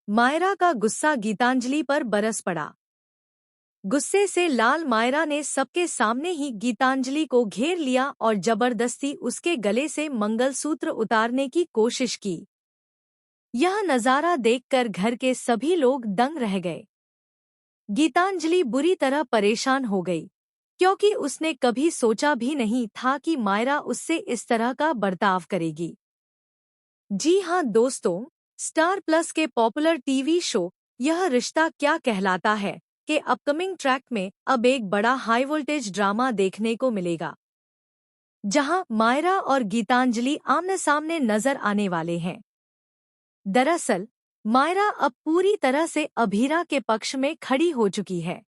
मायरा का गुस्सा गीतांजलि पर बरस पड़ा। गुस्से से लाल मायरा ने सबके सामने ही गीतांजलि को घेर लिया और जबरदस्ती उसके गले से मंगलसूत्र उतारने की कोशिश की। यह नजारा देखकर घर के सभी लोग दंग रह गए। गीतांजलि बुरी तरह परेशान हो गई, क्योंकि उसने कभी सोचा भी नहीं था कि मायरा उससे इस तरह का बर्ताव करेगी। जी हाँ दोस्तों, स्टार प्लस के पॉपुलर टीवी शो यह रिश्ता क्या कहलाता है के अपकमिंग ट्रैक में अब एक बड़ा हाई वोल्टेज ड्रामा देखने को मिलेगा, जहां मायरा और गीतांजलि आमने सामने नजर आने वाले हैं। दरअसल मायरा अब पूरी तरह से अभीरा के पक्ष में खड़ी हो चुकी है।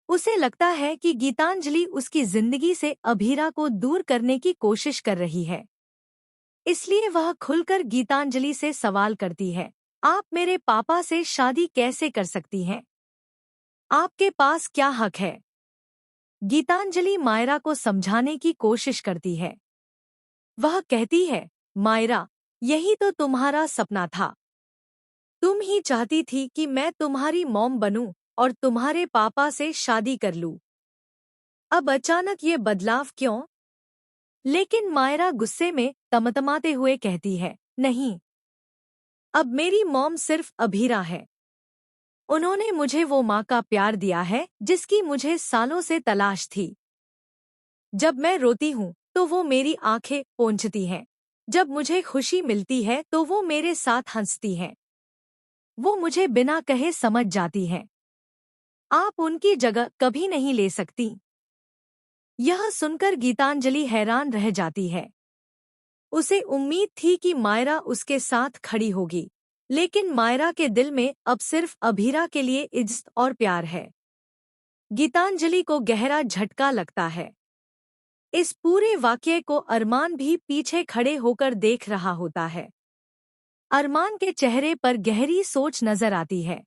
उसे लगता है कि गीतांजलि उसकी जिंदगी से अभीरा को दूर करने की कोशिश कर रही है। इसलिए वह खुलकर गीतांजलि से सवाल करती है, आप मेरे पापा से शादी कैसे कर सकती हैं? आपके पास क्या हक है? गीतांजलि मायरा को समझाने की कोशिश करती है। वह कहती है, मायरा, यही तो तुम्हारा सपना था। तुम ही चाहती थी कि मैं तुम्हारी मॉम बनूं और तुम्हारे पापा से शादी कर लूं। अब अचानक ये बदलाव क्यों? लेकिन मायरा गुस्से में तमतमाते हुए कहती है, नहीं, अब मेरी मॉम सिर्फ अभीरा है। उन्होंने मुझे वो माँ का प्यार दिया है जिसकी मुझे सालों से तलाश थी। जब मैं रोती हूँ तो वो मेरी आंखें पोंछती हैं। जब मुझे खुशी मिलती है तो वो मेरे साथ हंसती हैं। वो मुझे बिना कहे समझ जाती हैं। आप उनकी जगह कभी नहीं ले सकती। यह सुनकर गीतांजलि हैरान रह जाती है। उसे उम्मीद थी कि मायरा उसके साथ खड़ी होगी, लेकिन मायरा के दिल में अब सिर्फ अभीरा के लिए इज्जत और प्यार है। गीतांजलि को गहरा झटका लगता है। इस पूरे वाकये को अरमान भी पीछे खड़े होकर देख रहा होता है। अरमान के चेहरे पर गहरी सोच नजर आती है।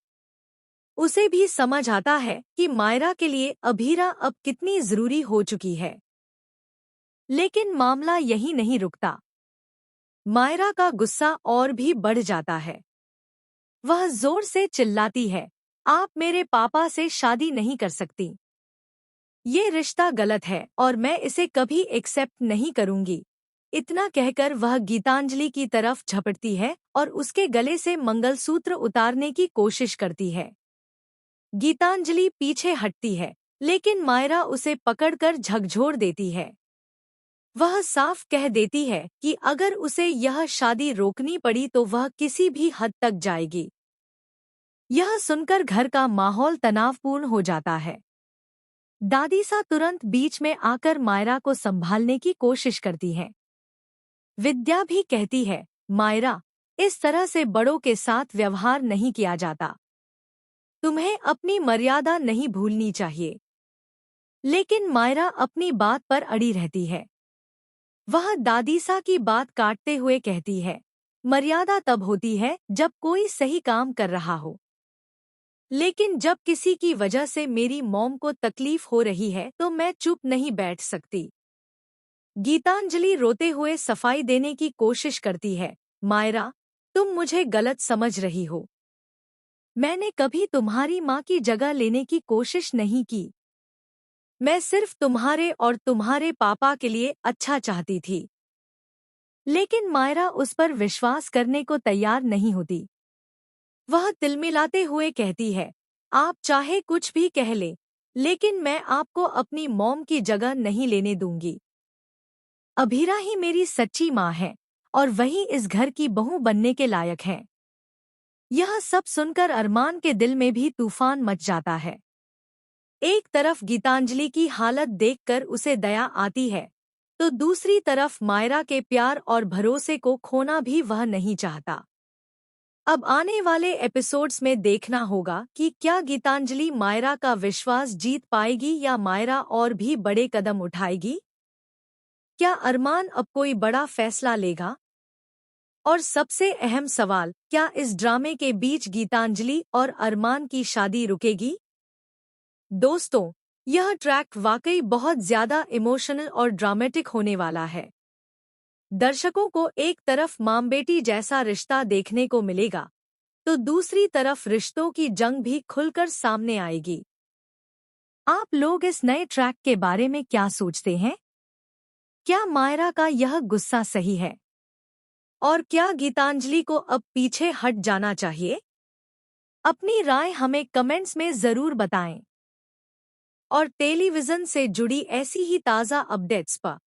उसे भी समझ आता है कि मायरा के लिए अभीरा अब कितनी जरूरी हो चुकी है। लेकिन मामला यही नहीं रुकता। मायरा का गुस्सा और भी बढ़ जाता है। वह जोर से चिल्लाती है, आप मेरे पापा से शादी नहीं कर सकती। ये रिश्ता गलत है और मैं इसे कभी एक्सेप्ट नहीं करूंगी। इतना कहकर वह गीतांजलि की तरफ झपटती है और उसके गले से मंगलसूत्र उतारने की कोशिश करती है। गीतांजलि पीछे हटती है, लेकिन मायरा उसे पकड़कर झकझोर देती है। वह साफ कह देती है कि अगर उसे यह शादी रोकनी पड़ी तो वह किसी भी हद तक जाएगी। यह सुनकर घर का माहौल तनावपूर्ण हो जाता है। दादीसा तुरंत बीच में आकर मायरा को संभालने की कोशिश करती है। विद्या भी कहती है, मायरा, इस तरह से बड़ों के साथ व्यवहार नहीं किया जाता। तुम्हें अपनी मर्यादा नहीं भूलनी चाहिए। लेकिन मायरा अपनी बात पर अड़ी रहती है। वह दादीसा की बात काटते हुए कहती है, मर्यादा तब होती है जब कोई सही काम कर रहा हो। लेकिन जब किसी की वजह से मेरी मॉम को तकलीफ हो रही है तो मैं चुप नहीं बैठ सकती। गीतांजलि रोते हुए सफाई देने की कोशिश करती है, मायरा, तुम मुझे गलत समझ रही हो। मैंने कभी तुम्हारी माँ की जगह लेने की कोशिश नहीं की। मैं सिर्फ तुम्हारे और तुम्हारे पापा के लिए अच्छा चाहती थी। लेकिन मायरा उस पर विश्वास करने को तैयार नहीं होती। वह तिलमिलाते हुए कहती है, आप चाहे कुछ भी कह ले, लेकिन मैं आपको अपनी मॉम की जगह नहीं लेने दूंगी। अभीरा ही मेरी सच्ची माँ है और वही इस घर की बहू बनने के लायक है। यह सब सुनकर अरमान के दिल में भी तूफान मच जाता है। एक तरफ गीतांजलि की हालत देखकर उसे दया आती है, तो दूसरी तरफ मायरा के प्यार और भरोसे को खोना भी वह नहीं चाहता। अब आने वाले एपिसोड्स में देखना होगा कि क्या गीतांजलि मायरा का विश्वास जीत पाएगी या मायरा और भी बड़े कदम उठाएगी। क्या अरमान अब कोई बड़ा फैसला लेगा? और सबसे अहम सवाल, क्या इस ड्रामे के बीच गीतांजलि और अरमान की शादी रुकेगी? दोस्तों, यह ट्रैक वाकई बहुत ज्यादा इमोशनल और ड्रामेटिक होने वाला है। दर्शकों को एक तरफ माँ बेटी जैसा रिश्ता देखने को मिलेगा, तो दूसरी तरफ रिश्तों की जंग भी खुलकर सामने आएगी। आप लोग इस नए ट्रैक के बारे में क्या सोचते हैं? क्या मायरा का यह गुस्सा सही है? और क्या गीतांजलि को अब पीछे हट जाना चाहिए? अपनी राय हमें कमेंट्स में जरूर बताएं। और टेलीविजन से जुड़ी ऐसी ही ताज़ा अपडेट्स पर